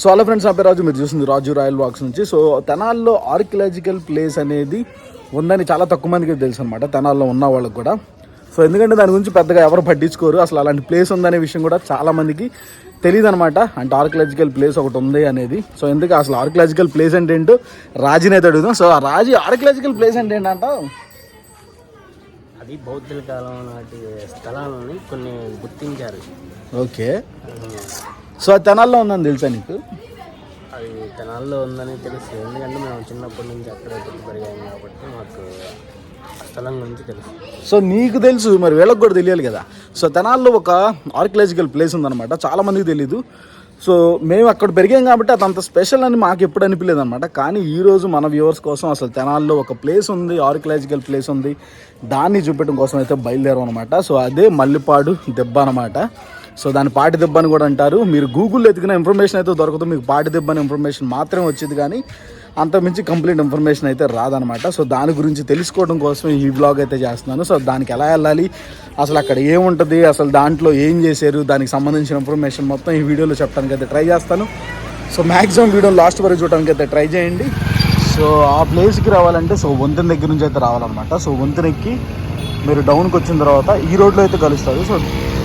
So hello friends, నా పేరు రాజు. మీరు చూస్తుంది రాజు రాయల్ వాక్స్ నుంచి. సో తెనాల్లో ఆర్కియలాజికల్ ప్లేస్ అనేది ఉందని చాలా తక్కువ మందికి తెలుసు అనమాట, తెనాల్లో ఉన్న వాళ్ళకి కూడా. సో ఎందుకంటే దాని గురించి పెద్దగా ఎవరు పట్టించుకోరు. అసలు అలాంటి ప్లేస్ ఉందనే విషయం కూడా చాలా మందికి తెలియదు అనమాట. అంటే ఆర్కియలాజికల్ ప్లేస్ ఒకటి ఉంది అనేది. సో ఎందుకు అసలు ఆర్కియలాజికల్ ప్లేస్ అంటే ఏంటో రాజునే అడుగుదాం. సో ఆ రాజు ఆర్కియలాజికల్ ప్లేస్ అంటే ఏంటంట? అది బౌద్ధుల కాలం నాటి స్థలాలని కొన్ని గుర్తించారు. ఓకే. సో అది తెనాల్లో ఉందని తెలుసా నీకు? అది తెనాల్లో ఉందని తెలుసు, ఎందుకంటే మేము చిన్నప్పటి నుంచి అక్కడే పుట్టి పెరిగాము కాబట్టి మాకు స్థలం గురించి తెలుసు. సో నీకు తెలుసు, మరి వీళ్ళకి కూడా తెలియాలి కదా. సో తెనాల్లో ఒక ఆర్కియలాజికల్ ప్లేస్ ఉందన్నమాట, చాలా మందికి తెలీదు. సో మేము అక్కడ పెరిగాం కాబట్టి అది అంత స్పెషల్ అని మాకు ఎప్పుడు అనిపించలేదు అనమాట. కానీ ఈరోజు మన వ్యూవర్స్ కోసం అసలు తెనాల్లో ఒక ప్లేస్ ఉంది, ఆర్కియలాజికల్ ప్లేస్ ఉంది, దాన్ని చూపించడం కోసం అయితే బయలుదేరాం అనమాట. సో అదే మల్లిపాడు దెబ్బ అనమాట. సో దాన్ని పాటి దెబ్బ అని కూడా అంటారు. మీరు గూగుల్లో ఎతికిన ఇన్ఫర్మేషన్ అయితే దొరకదు, మీకు పాటి దెబ్బ అనే ఇన్ఫర్మేషన్ మాత్రమే వచ్చింది, కానీ అంతకుమించి కంప్లీట్ ఇన్ఫర్మేషన్ అయితే రాదనమాట. సో దాని గురించి తెలుసుకోవడం కోసం ఈ వ్లాగ్ అయితే చేస్తున్నాను. సో దానికి ఎలా వెళ్ళాలి, అసలు అక్కడ ఏముంటుంది, అసలు దాంట్లో ఏం చేశారు, దానికి సంబంధించిన ఇన్ఫర్మేషన్ మొత్తం ఈ వీడియోలో చెప్పడానికి అయితే ట్రై చేస్తాను. సో మ్యాక్సిమం వీడియో లాస్ట్ వరకు చూడడానికి అయితే ట్రై చేయండి. సో ఆ ప్లేస్కి రావాలంటే సో వంతెన దగ్గర నుంచి అయితే రావాలన్నమాట. సో వంతెన ఎక్కి మీరు డౌన్కి వచ్చిన తర్వాత ఈ రోడ్లో అయితే కలుస్తారు. సో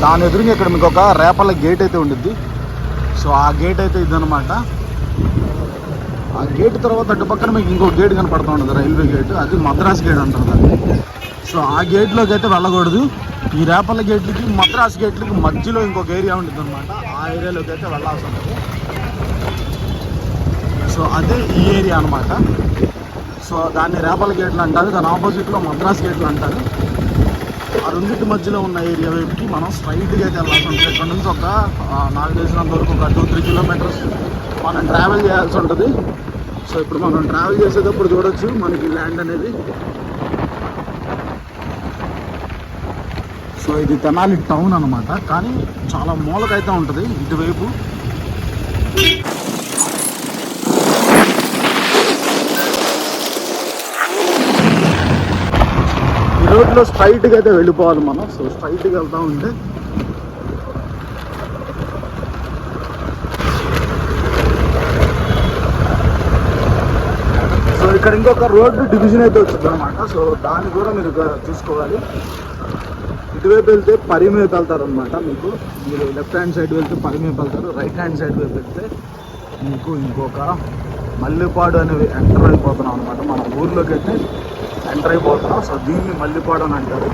దాని ఎదురుగా ఇక్కడ మీకు ఒక రేపల్ల గేట్ అయితే ఉండిద్ది. సో ఆ గేట్ అయితే ఇదనమాట. ఆ గేట్ తర్వాత అటు పక్కన మీకు ఇంకో గేట్ కనపడుతూ ఉంటుంది, రైల్వే గేట్. అది మద్రాస్ గేట్ అంటారు దాన్ని. సో ఆ గేట్లోకి అయితే వెళ్ళకూడదు. ఈ రేపల్ల గేట్లకి మద్రాస్ గేట్లకి మధ్యలో ఇంకొక ఏరియా ఉంటుంది అనమాట. ఆ ఏరియాలోకి అయితే వెళ్ళాల్సి ఉంటుంది. సో అదే ఈ ఏరియా అనమాట. సో దాన్ని రేపల్ల గేట్లు అంటారు, దాని ఆపోజిట్లో మద్రాస్ గేట్లు అంటారు. ఆ రెండింటి మధ్యలో ఉన్న ఏరియా వైపుకి మనం స్ట్రైట్గా అయితే వెళ్ళాల్సి ఉంటుంది. ఇక్కడ నుంచి ఒక నాకు తెలిసినంత వరకు ఒక 2-3 కిలోమీటర్స్ మనం ట్రావెల్ చేయాల్సి ఉంటుంది. సో ఇప్పుడు మనం ట్రావెల్ చేసేటప్పుడు చూడొచ్చు మనకి ల్యాండ్ అనేది. సో ఇది తెనాలి టౌన్ అనమాట, కానీ చాలా మూలకైతే ఉంటుంది ఇటువైపు. ఈ రోడ్లో స్ట్రైట్గా అయితే వెళ్ళిపోవాలి మనం. సో స్ట్రైట్గా వెళ్తూ ఉంటే సో ఇక్కడ ఇంకొక రోడ్డు డివిజన్ అయితే వచ్చింది అనమాట. సో దాన్ని కూడా మీరు చూసుకోవాలి. ఇటువైపు వెళ్తే పరిమేపు వెళ్తారు అనమాట. మీరు లెఫ్ట్ హ్యాండ్ సైడ్ వెళ్తే పరిమేపు వెళ్తారు, రైట్ హ్యాండ్ సైడ్ వైపు వెళ్తే మీకు ఇంకొక మల్లిపాడు అనేవి ఎంటర్ అయిపోతున్నాం అనమాట. మన ఊర్లోకి అయితే ఎంటర్ అయిపోతున్నాం. సో దీన్ని మల్లిపాడు అని అంటారు.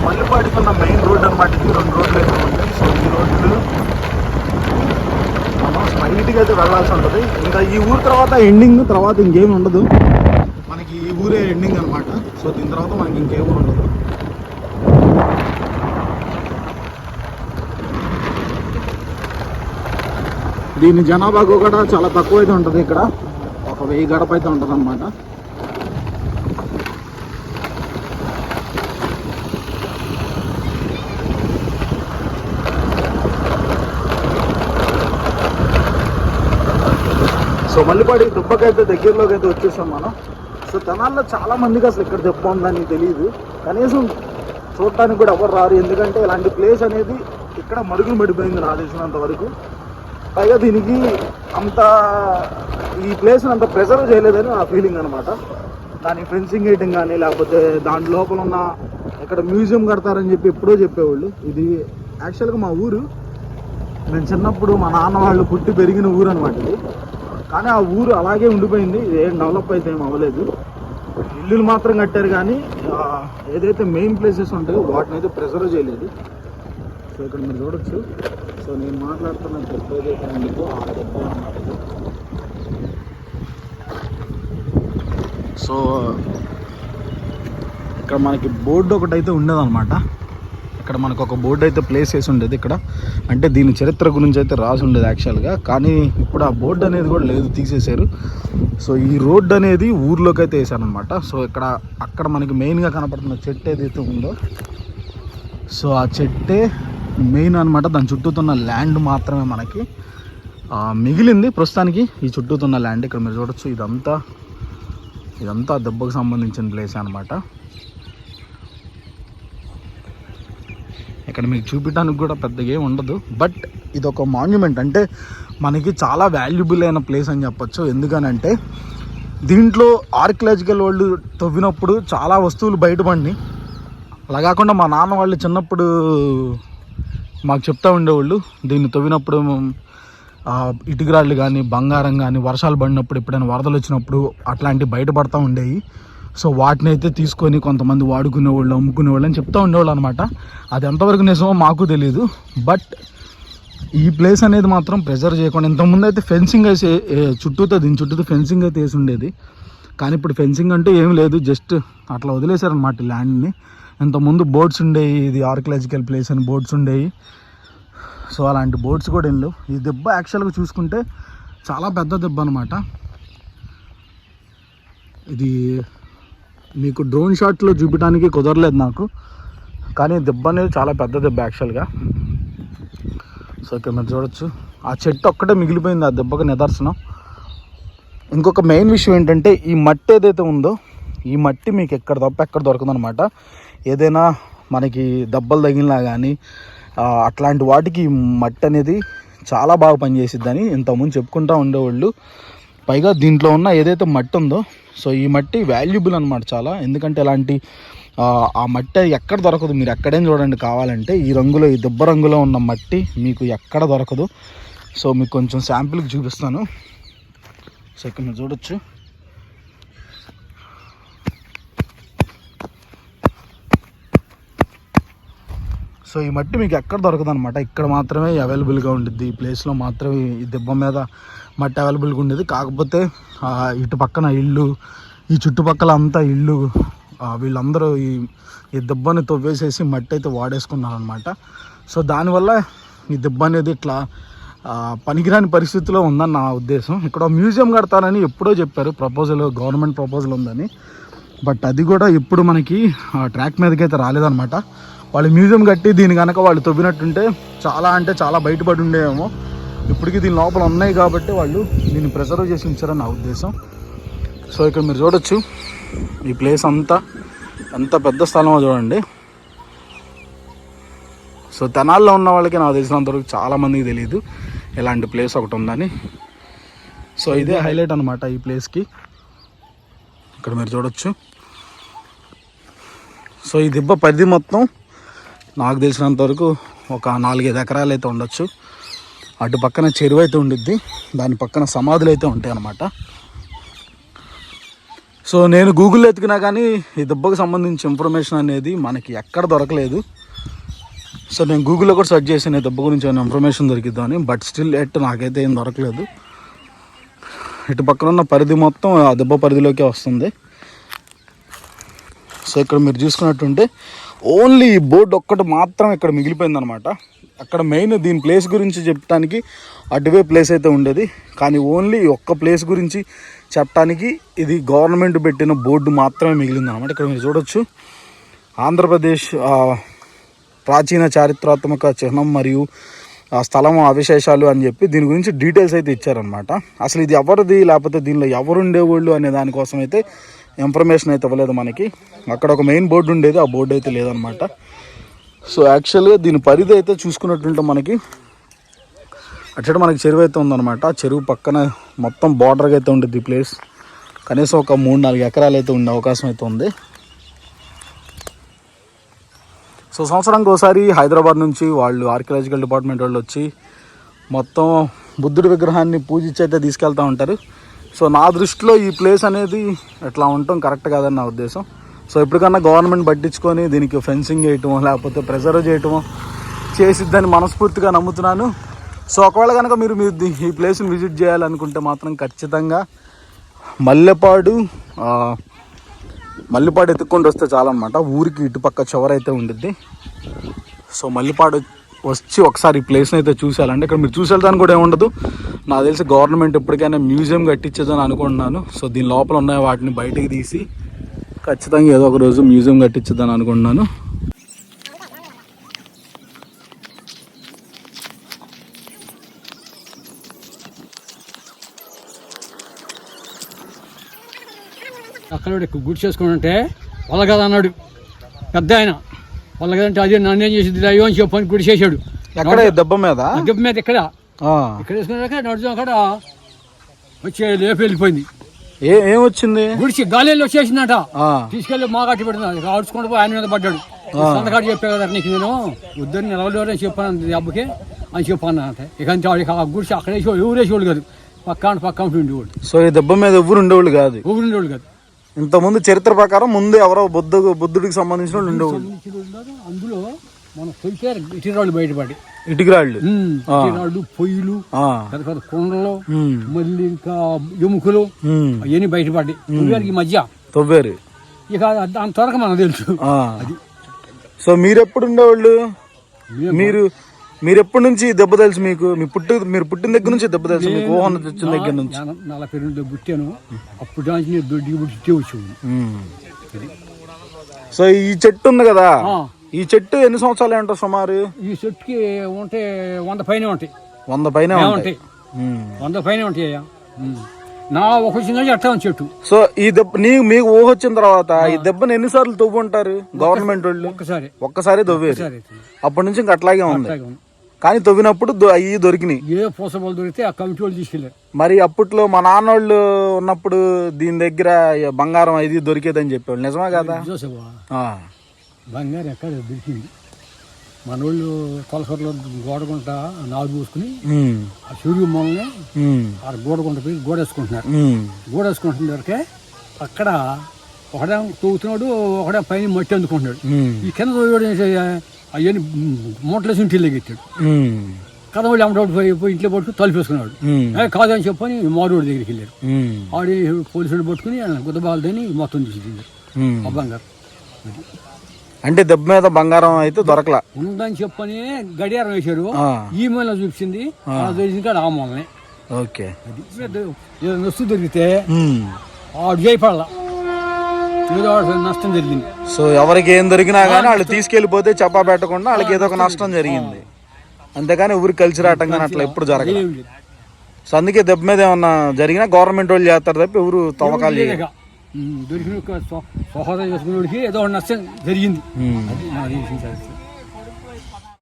మల్లిపాడుకి ఉన్న మెయిన్ రోడ్ అనమాట ఇది. 2 రోడ్లు అయితే ఉంటాయి. సో ఈ రోడ్లు మనం స్ట్రైట్గా అయితే వెళ్ళాల్సి ఉంటుంది. ఇంకా ఈ ఊరు తర్వాత ఎండింగ్, తర్వాత ఇంకేమి ఉండదు మనకి. ఈ ఊరే ఎండింగ్ అనమాట. సో దీని తర్వాత మనకి ఇంకేమీ ఉండదు. దీని జనాభా కూడా చాలా తక్కువ అయితే ఉంటుంది. ఇక్కడ ఒక 1000 గడప అయితే ఉంటుంది అనమాట. సో మల్లిపాడి దుబ్బకైతే దగ్గరలోకి అయితే వచ్చేసాం మనం. సో తెనాల్లో చాలా మందికి అసలు ఇక్కడ దెబ్బ ఉందని తెలియదు, కనీసం చూడటానికి కూడా ఎవరు రారు. ఎందుకంటే ఇలాంటి ప్లేస్ అనేది ఇక్కడ మరుగులు పడిపోయింది నాకు తెలిసినంత వరకు. పైగా దీనికి ఈ ప్లేస్ని అంత ప్రిజర్వ్ చేయలేదని నా ఫీలింగ్ అనమాట. దానికి ఫెన్సింగ్ వేయటం కానీ, లేకపోతే దాని లోపల ఉన్న ఇక్కడ మ్యూజియం కడతారని చెప్పి ఎప్పుడో చెప్పేవాళ్ళు. ఇది యాక్చువల్గా మా ఊరు, నేను చిన్నప్పుడు మా నాన్న వాళ్ళు పుట్టి పెరిగిన ఊరు అనమాట ఇది. కానీ ఆ ఊరు అలాగే ఉండిపోయింది, ఏం డెవలప్ అయితే ఏం అవ్వలేదు. ఇల్లులు మాత్రం కట్టారు, కానీ ఏదైతే మెయిన్ ప్లేసెస్ ఉంటాయో వాటిని అయితే ప్రిజర్వ్ చేయలేదు. సో ఇక్కడ మీరు చూడొచ్చు. సో నేను మాట్లాడుతున్న దెబ్బ ఏదైతే ఉందో ఆ దెబ్బ అన్నమాట. సో ఇక్కడ మనకి బోర్డు ఒకటైతే ఉండేదన్నమాట. ఇక్కడ మనకు ఒక బోర్డు అయితే ప్లేస్ చేసి ఉండేది ఇక్కడ. అంటే దీని చరిత్ర గురించి అయితే రాసి ఉండేది యాక్చువల్గా, కానీ ఇప్పుడు ఆ బోర్డు అనేది కూడా లేదు, తీసేశారు. సో ఈ రోడ్డు అనేది ఊర్లోకి అయితే వేసారనమాట. సో అక్కడ మనకి మెయిన్గా కనపడుతున్న చెట్టు ఏదైతే ఉందో, సో ఆ చెట్టే మెయిన్ అనమాట. దాని చుట్టూతున్న ల్యాండ్ మాత్రమే మనకి మిగిలింది ప్రస్తుతానికి. ఈ చుట్టూతున్న ల్యాండ్ ఇక్కడ మీరు చూడొచ్చు. ఇదంతా దెబ్బకు సంబంధించిన ప్లేస్ అనమాట. ఇక్కడ మీకు చూపించడానికి కూడా పెద్దగా ఏమి ఉండదు. బట్ ఇది ఒక మాన్యుమెంట్, అంటే మనకి చాలా వాల్యుబుల్ అయిన ప్లేస్ అని చెప్పొచ్చు. ఎందుకనంటే దీంట్లో ఆర్కియాలజికల్ వాళ్ళు తవ్వినప్పుడు చాలా వస్తువులు బయటపడినాయి. అలా కాకుండా మా నాన్న వాళ్ళు చిన్నప్పుడు మాకు చెప్తూ ఉండేవాళ్ళు, దీన్ని తవ్వినప్పుడు ఇటుకరాళ్ళు కానీ బంగారం కానీ వర్షాలు పడినప్పుడు ఎప్పుడైనా వరదలు వచ్చినప్పుడు అట్లాంటివి బయటపడతా ఉండేవి. సో వాటిని అయితే తీసుకొని కొంతమంది వాడుకునేవాళ్ళు, అమ్ముకునేవాళ్ళు అని చెప్తూ ఉండేవాళ్ళు అనమాట. అది ఎంతవరకు నిజమో మాకు తెలియదు. బట్ ఈ ప్లేస్ అనేది మాత్రం ప్రెజర్వ్ చేయకుండా, ఇంతకుముందు అయితే ఫెన్సింగ్ వేసి దీని చుట్టూతో ఫెన్సింగ్ అయితే వేసి ఉండేది. కానీ ఇప్పుడు ఫెన్సింగ్ అంటే ఏం లేదు, జస్ట్ అట్లా వదిలేశారనమాట ల్యాండ్ని. ఇంతకుముందు బోర్డ్స్ ఉండేవి, ఇది ఆర్కియాలజికల్ ప్లేస్ అని బోర్డ్స్ ఉండేవి. సో అలాంటి బోర్డ్స్ కూడా ఏం లేవు. ఈ దెబ్బ యాక్చువల్గా చూసుకుంటే చాలా పెద్ద దెబ్బ అనమాట. ఇది మీకు డ్రోన్ షాట్లో చూపించడానికి కుదరలేదు నాకు, కానీ దెబ్బ అనేది చాలా పెద్ద దెబ్బ యాక్చువల్గా. సో ఇక్కడ మీరు చూడొచ్చు, ఆ చెట్టు ఒక్కటే మిగిలిపోయింది ఆ దెబ్బకు నిదర్శనం. ఇంకొక మెయిన్ విషయం ఏంటంటే, ఈ మట్టి ఏదైతే ఉందో, ఈ మట్టి మీకు ఎక్కడ తప్ప ఎక్కడ దొరకదనమాట. ఏదైనా మనకి దెబ్బలు తగిలినా కానీ అట్లాంటి వాటికి ఈ మట్టి అనేది చాలా బాగా పనిచేసిద్దని ఇంతకుముందు చెప్పుకుంటూ ఉండేవాళ్ళు. పైగా దీంట్లో ఉన్న ఏదైతే మట్టి ఉందో, సో ఈ మట్టి వాల్యుబుల్ అనమాట చాలా. ఎందుకంటే ఇలాంటి ఆ మట్టి ఎక్కడ దొరకదు. మీరు ఎక్కడేం చూడండి కావాలంటే, ఈ రంగులో, ఈ దుబ్బ రంగులో ఉన్న మట్టి మీకు ఎక్కడ దొరకదు. సో మీకు కొంచెం శాంపిల్కి చూపిస్తాను. సో ఇక్కడ మీరు చూడొచ్చు. సో ఈ మట్టి మీకు ఎక్కడ దొరకదు అనమాట. ఇక్కడ మాత్రమే అవైలబుల్గా ఉండిద్ది. ఈ ప్లేస్లో మాత్రమే ఈ దెబ్బ మీద మట్టి అవైలబుల్గా ఉండేది. కాకపోతే ఇటు పక్కన ఇల్లు, ఈ చుట్టుపక్కల అంతా ఇల్లు, వీళ్ళందరూ ఈ దెబ్బని తవ్వేసేసి మట్టి అయితే వాడేసుకున్నారనమాట. సో దానివల్ల ఈ దెబ్బ అనేది ఇట్లా పనికిరాని పరిస్థితిలో ఉందని నా ఉద్దేశం. ఇక్కడ మ్యూజియం కడతారని ఎప్పుడో చెప్పారు, గవర్నమెంట్ ప్రపోజల్ ఉందని. బట్ అది కూడా ఇప్పుడు మనకి ట్రాక్ మీదకి అయితే రాలేదనమాట. వాళ్ళు మ్యూజియం కట్టి దీని కనుక వాళ్ళు తవ్వినట్టుంటే చాలా అంటే చాలా బయటపడి ఉండేమో. ఇప్పటికీ దీని లోపల ఉన్నాయి కాబట్టి వాళ్ళు దీన్ని ప్రిజర్వ్ చేసి ఉంచారని నా ఉద్దేశం. సో ఇక్కడ మీరు చూడొచ్చు, ఈ ప్లేస్ అంతా ఎంత పెద్ద స్థలమో చూడండి. సో తెనాల్లో ఉన్న వాళ్ళకి నాకు తెలిసినంతవరకు చాలామందికి తెలియదు ఇలాంటి ప్లేస్ ఒకటి ఉందని. సో ఇదే హైలైట్ అనమాట ఈ ప్లేస్కి. ఇక్కడ మీరు చూడొచ్చు. సో ఈ దిబ్బ పరిధి మొత్తం నాకు తెలిసినంతవరకు ఒక 4-5 ఎకరాలు అయితే ఉండొచ్చు. అటు పక్కన చెరువు అయితే ఉండిద్ది, దాని పక్కన సమాధులు అయితే ఉంటాయి అన్నమాట. సో నేను గూగుల్లో ఎతికినా కానీ ఈ దెబ్బకు సంబంధించిన ఇన్ఫర్మేషన్ అనేది మనకి ఎక్కడ దొరకలేదు. సో నేను గూగుల్లో కూడా సెర్చ్ చేసాను ఈ దెబ్బ గురించి ఏమైనా ఇన్ఫర్మేషన్ దొరికిద్దామని. బట్ స్టిల్ నాకైతే ఏం దొరకలేదు. ఇటు పక్కన ఉన్న పరిధి మొత్తం ఆ దెబ్బ పరిధిలోకే వస్తుంది. సో ఇక్కడ మీరు చూసుకున్నట్టుంటే ఓన్లీ ఈ బోర్డు ఒక్కటి మాత్రం ఇక్కడ మిగిలిపోయిందనమాట. అక్కడ మెయిన్ దీని ప్లేస్ గురించి చెప్పడానికి అటువే ప్లేస్ అయితే ఉండేది, కానీ ఓన్లీ ఒక్క ప్లేస్ గురించి చెప్పడానికి ఇది గవర్నమెంట్ పెట్టిన బోర్డు మాత్రమే మిగిలిందనమాట. ఇక్కడ మీరు చూడొచ్చు, ఆంధ్రప్రదేశ్ ప్రాచీన చారిత్రాత్మక చిహ్నం మరియు స్థలం అవశేషాలు అని చెప్పి దీని గురించి డీటెయిల్స్ అయితే ఇచ్చారనమాట. అసలు ఇది ఎవరిది, లేకపోతే దీనిలో ఎవరు ఉండేవాళ్ళు అనే దానికోసం అయితే ఇన్ఫర్మేషన్ అయితే ఇవ్వలేదు మనకి. అక్కడ ఒక మెయిన్ బోర్డు ఉండేది, ఆ బోర్డు అయితే లేదనమాట. సో యాక్చువల్గా దీని పరిధి అయితే చూసుకున్నట్టుంటే మనకి అటు మనకి చెరువు అయితే ఉందన్నమాట. ఆ చెరువు పక్కన మొత్తం బార్డర్గా అయితే ఉంటుంది ఈ ప్లేస్. కనీసం ఒక 3-4 ఎకరాలు అయితే ఉండే అవకాశం అయితే ఉంది. సో సంవత్సరానికి ఒకసారి హైదరాబాద్ నుంచి వాళ్ళు ఆర్కియాలజికల్ డిపార్ట్మెంట్ వాళ్ళు వచ్చి మొత్తం బుద్ధుడి విగ్రహాన్ని పూజించి అయితే తీసుకెళ్తూ ఉంటారు. సో నా దృష్టిలో ఈ ప్లేస్ అనేది ఎట్లా ఉండటం కరెక్ట్ కాదని నా ఉద్దేశం. సో ఎప్పటికన్నా గవర్నమెంట్ పట్టించుకొని దీనికి ఫెన్సింగ్ చేయటమో లేకపోతే ప్రిజర్వ్ చేయటమో చేసిద్దని మనస్ఫూర్తిగా నమ్ముతున్నాను. సో ఒకవేళ కనుక మీరు ఈ ప్లేస్ని విజిట్ చేయాలనుకుంటే మాత్రం ఖచ్చితంగా మల్లెపాడు ఎత్తుక్కుంటూ వస్తే చాలన్నమాట. ఊరికి ఇటుపక్క చివరైతే ఉండిద్ది. సో మల్లెపాడు వచ్చి ఒకసారి ఈ ప్లేస్ని అయితే చూసేయాలంటే ఇక్కడ మీరు చూసేదానికి కూడా ఏముండదు. నాకు తెలిసి గవర్నమెంట్ ఎప్పటికైనా మ్యూజియం కట్టించేదని అనుకుంటున్నాను. సో దీని లోపల ఉన్న వాటిని బయటికి తీసి ఖచ్చితంగా ఏదో ఒక రోజు మ్యూజియం కట్టించేదని అనుకుంటున్నాను. అక్కడ గుడి చేసుకుని ఉంటే వాళ్ళ కదా అన్నాడు పెద్ద ఆయన. వాళ్ళ కదంటే అదే నన్నేం చేసింది అయ్యో అని చెప్పని గుడి చేశాడు. ఎక్కడ దెబ్బ మీద దెబ్బ మీద ఇక్కడ వేసుకున్నాక నడుచు అక్కడ వచ్చి లేపి వెళ్ళిపోయింది. ఏమొచ్చింది? గుడిచి గాలిలో వచ్చేసిందట. తీసుకెళ్ళి మా కట్టి పెడుతుంది ఆడుచుకుంటూ పోయి ఆయన మీద పడ్డాడు. సంతకాడు చెప్పే కదా నీకు నేను వద్దని నిలవలేదని చెప్పాను దెబ్బకి అని చెప్పాను అంటే. ఇక ఆ గుడిచి అక్కడ ఎవరేసేవాళ్ళు కాదు, పక్క ఉండేవాళ్ళు. సో ఈ దెబ్బ మీద ఎవరు ఉండేవాళ్ళు కాదు, ఉండేవాళ్ళు కాదు. ఇంతకుముందు చరిత్ర ప్రకారం ముందు ఎవరో బుద్ధుడికి సంబంధించిన వాళ్ళు ఉండేవాళ్ళు. అందులో మనం తొలిసారు ఇటురాళ్ళు బయటపడి, ఇటురాళ్ళు పొయ్యిలు, పెద్ద పెద్ద కొండలు, మళ్ళీ ఇంకా ఎముకలు అవన్నీ బయటపడి ఈ మధ్య తవ్వారు. ఇక అంతవరకు మనకు తెలుసు అది. సో మీరు ఎప్పుడు ఉండేవాళ్ళు? మీరు ఎప్పటి నుంచి దెబ్బ తెలుసు మీకు? మీరు పుట్టిన దగ్గర నుంచి దెబ్బ తెలుసు మీకు? ఊహన తెచ్చిన దగ్గర నుంచి 42 పుట్టాను. అప్పుడు నుంచి నేను దొడ్డికి పుట్టి వచ్చాను. సో ఈ చెట్టు ఉంది కదా, ఈ చెట్టు ఎన్ని సంవత్సరాలు ఉంటాయి సుమారు? ఈ చెట్టుకి ఉంటే 100 పైన ఉంటాయి. 100 పైన ఉంటాయి. 100 పైన ఉంటాయ్యా. నా ఒక చిన్న చెట్టు చెట్టు. సో ఈ దెబ్బ మీకు ఊహ వచ్చిన తర్వాత ఈ దెబ్బను ఎన్నిసార్లు తవ్వుంటారు గవర్నమెంట్ వాళ్ళు? ఒక్కసారి తవ్వేరు. అప్పటి నుంచి ఇంకా అట్లాగే ఉంది. కానీ తవ్వినప్పుడు అవి దొరికినాయి. ఏ పూసబలు దొరికితే ఆ కమిటీ వాళ్ళు తీసుకెళ్ళారు. మరి అప్పట్లో మా నాన్నోళ్ళు ఉన్నప్పుడు దీని దగ్గర బంగారం ఇది దొరికేదని చెప్పేవాళ్ళు, నిజమా కదా? బంగారం ఎక్కడ దొరికింది? మనోళ్ళు కొలసరలో గోడగుంట నాలుగు పూసుకుని ఆ సూర్యు మూలనే ఆ గోడగుంట పోయి గోడేసుకుంటున్నారు. గోడేసుకుంటున్నకే అక్కడ ఒకడే తవ్వుతున్నాడు, ఒకడే పైన మట్టి అందుకుంటున్నాడు. ఈ కింద అవన్నీ మూటలేసి ఇంటిలోకి ఎత్తాడు. కథ వాళ్ళు అమ్మటోడు పోయి ఇంట్లో పట్టుకుని తలుపేసుకున్నాడు. కాదని చెప్పని మారోడి దగ్గరికి వెళ్ళారు. ఆడి పోలీసులు పట్టుకుని గుద్దబాలని మొత్తం తీసి ఆ బంగారం. అంటే దెబ్బ మీద బంగారం అయితే దొరకలా ఉందని చెప్పని గడియారం వేశారు. ఈ మూల చూపించింది ఆ మూలనే. ఓకే. ఏదో నొస్తు దొరికితే ఆడు చేయపడాల, ఏదో నష్టం జరిగింది. సో ఎవరికి ఏం దొరికినా కానీ వాళ్ళు తీసుకెళ్లిపోతే చెప్పా పెట్టకుండా వాళ్ళకి ఏదో ఒక నష్టం జరిగింది, అంతేగాని ఊరికి కలిసి రావటం కానీ అట్లా ఎప్పుడు జరగలేదు. సో అందుకే దెబ్బ మీద ఏమన్నా జరిగినా గవర్నమెంట్ వాళ్ళు చేస్తారు తప్ప ఎవరు తవ్వకాలు దొరికిన సహోదరు చేసుకునేవాడికి ఏదో నష్టం జరిగింది.